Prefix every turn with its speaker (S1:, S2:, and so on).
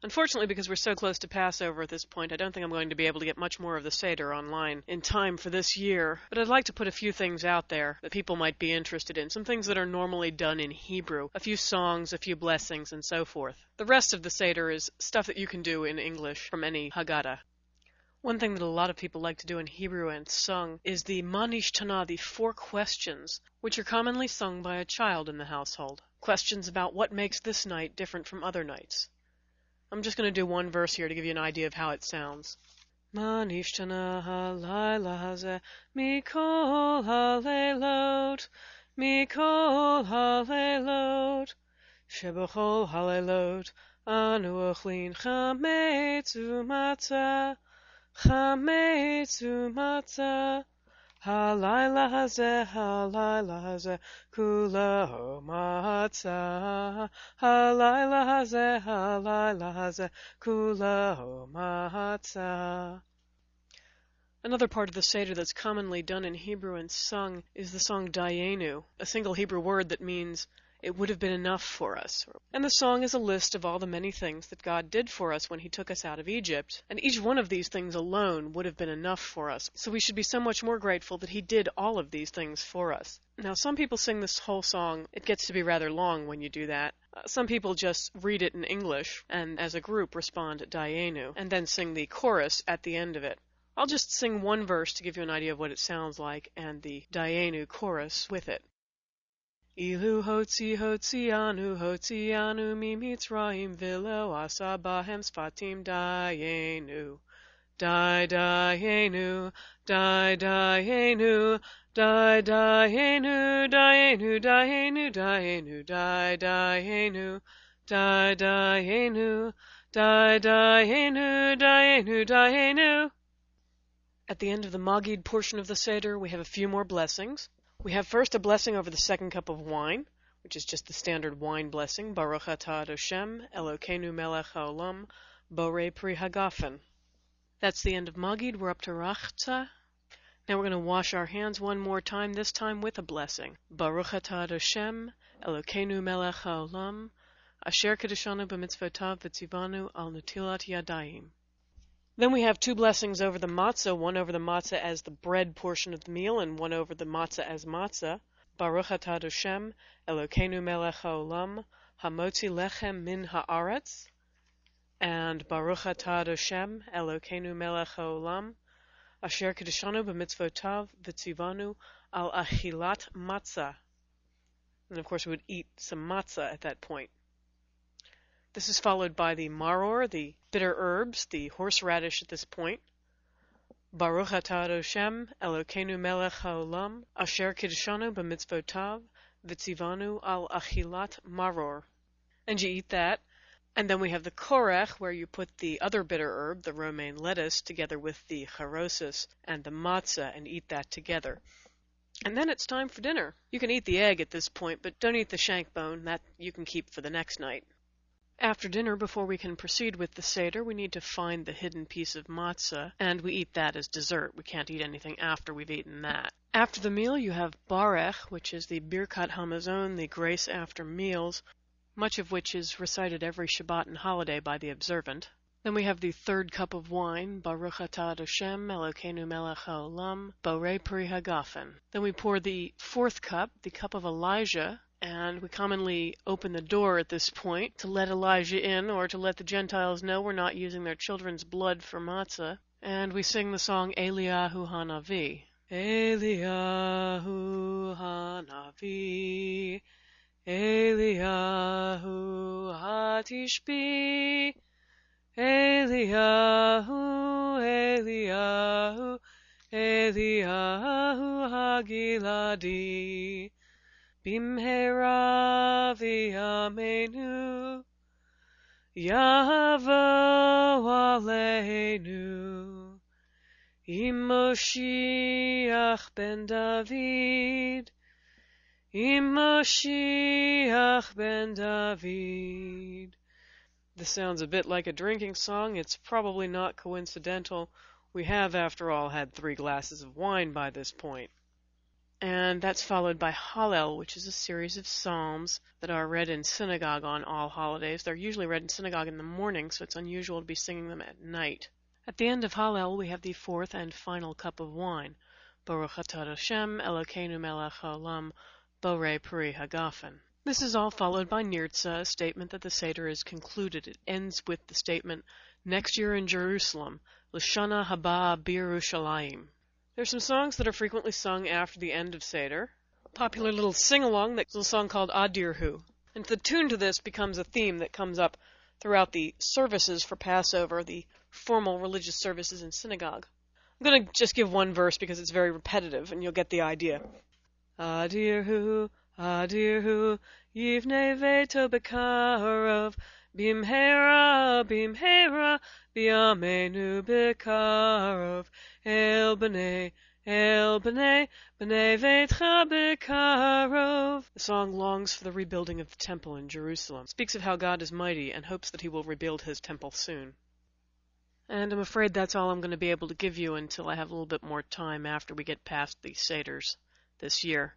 S1: Unfortunately, because we're so close to Passover at this point, I don't think I'm going to be able to get much more of the Seder online in time for this year. But I'd like to put a few things out there that people might be interested in. Some things that are normally done in Hebrew. A few songs, a few blessings, and so forth. The rest of the Seder is stuff that you can do in English from any Haggadah. One thing that a lot of people like to do in Hebrew and sung is the Manishtana, the 4 questions, which are commonly sung by a child in the household. Questions about what makes this night different from other nights. I'm just going to do one verse here to give you an idea of how it sounds. Ma nishtana halayla hazeh mikol haleilot, mikol haleilot, shebechol haleilot, anu ochlin chametz umatzah, chametz umatzah. Halayla hazeh, kula matzah. Halayla hazeh, kula matzah. Another part of the Seder that's commonly done in Hebrew and sung is the song Dayenu, a single Hebrew word that means it would have been enough for us. And the song is a list of all the many things that God did for us when he took us out of Egypt. And each one of these things alone would have been enough for us. So we should be so much more grateful that he did all of these things for us. Now, some people sing this whole song. It gets to be rather long when you do that. Some people just read it in English and as a group respond Dayenu and then sing the chorus at the end of it. I'll just sing one verse to give you an idea of what it sounds like and the Dayenu chorus with it. Ilu hotzianu mi Mitzrayim v'lo asa bahem sfatim dayenu. Dayenu, dayenu, dayenu, dayenu, dayenu, dayenu, dayenu, dayenu, dayenu, dayenu, dayenu. At the end of the Magid portion of the Seder, we have a few more blessings. We have first a blessing over the second cup of wine, which is just the standard wine blessing, Baruch atah Hashem, Elokeinu melech haolam, borei pri hagafen. That's the end of Magid. We're up to Rachza. Now we're going to wash our hands one more time, this time with a blessing. Baruch atah Hashem, Elokeinu melech haolam, asher kedeshanu b'mitzvotav v'tzivanu al netilat yadayim. Then we have 2 blessings over the matzah, one over the matzah as the bread portion of the meal and one over the matzah as matzah. Baruch atah Hashem, Elokeinu melech haolam, hamotzi lechem min haaretz. And Baruch atah Hashem, Elokeinu melech haolam, asher kedeshanu b'mitzvotav v'tzivanu al achilat matzah. And of course we would eat some matzah at that point. This is followed by the maror, the bitter herbs, the horseradish at this point. Baruch atah Hashem, Elokeinu melech haolam, asher kiddushanu b'mitzvotav, v'tzivanu al achilat maror. And you eat that. And then we have the korech, where you put the other bitter herb, the romaine lettuce, together with the charosis and the matzah and eat that together. And then it's time for dinner. You can eat the egg at this point, but don't eat the shank bone. That you can keep for the next night. After dinner, before we can proceed with the Seder, we need to find the hidden piece of matzah, and we eat that as dessert. We can't eat anything after we've eaten that. After the meal, you have Barech, which is the Birkat Hamazon, the grace after meals, much of which is recited every Shabbat and holiday by the observant. Then we have the 3rd cup of wine, Baruch atah Hashem, Elokeinu melech haolam, borei pri hagafen. Then we pour the 4th cup, the cup of Elijah, and we commonly open the door at this point to let Elijah in or to let the Gentiles know we're not using their children's blood for matzah. And we sing the song Eliyahu Hanavi. Eliyahu Hanavi, Eliyahu Hatishbi, Eliyahu, Eliyahu, Eliyahu Hagiladi. Bimhera v'yameinu, Yavo aleinu, Im Moshiach ben David, Im Moshiach ben David. This sounds a bit like a drinking song. It's probably not coincidental. We have, after all, had 3 glasses of wine by this point. And that's followed by Hallel, which is a series of psalms that are read in synagogue on all holidays. They're usually read in synagogue in the morning, so it's unusual to be singing them at night. At the end of Hallel, we have the fourth and final cup of wine, Baruch atah Hashem Elokeinu melech haolam, borei peri hagafen. This is all followed by Nirtza, a statement that the Seder is concluded. It ends with the statement, next year in Jerusalem, L'shana haba b'Yerushalayim. There's some songs that are frequently sung after the end of Seder. A popular little sing-along, that's a song called Adirhu. And the tune to this becomes a theme that comes up throughout the services for Passover, the formal religious services in synagogue. I'm going to just give one verse because it's very repetitive, and you'll get the idea. Adirhu, Adirhu, Yivnei Veito Bekarov, Bimhera, Bimhera, B'yameinu Bekarov, El B'nei, B'nei Veitcha Bekarov. The song longs for the rebuilding of the temple in Jerusalem, speaks of how God is mighty, and hopes that he will rebuild his temple soon. And I'm afraid that's all I'm going to be able to give you until I have a little bit more time after we get past the Seders this year.